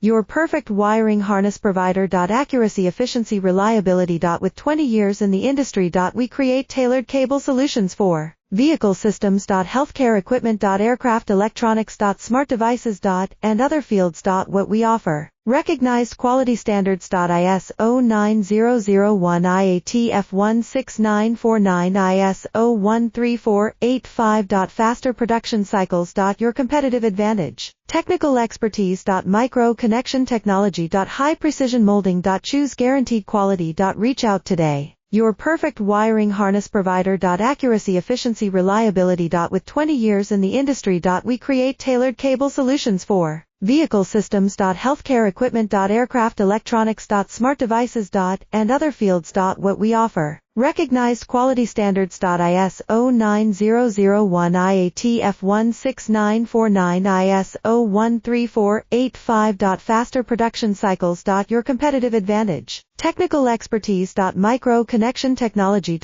Your perfect wiring harness provider. Accuracy, efficiency, reliability. With 20 years in the industry. We create tailored cable solutions for vehicle systems. Healthcare equipment. Aircraft electronics. Smart devices. And other fields. What we offer. Recognized quality standards. ISO 9001 IATF 16949 ISO 13485. Faster production cycles. Your competitive advantage. Technical expertise. Micro connection technology. High precision molding. Choose guaranteed quality. Reach out today. Your perfect wiring harness provider. Accuracy, efficiency, reliability. With 20 years in the industry. We create tailored cable solutions for vehicle systems. Healthcare equipment. Aircraft electronics. Smart devices. And other fields. What we offer. Recognized quality standards. ISO 9001 IATF 16949 ISO 13485. Faster production cycles. Your competitive advantage. Technical expertise. Micro connection technology.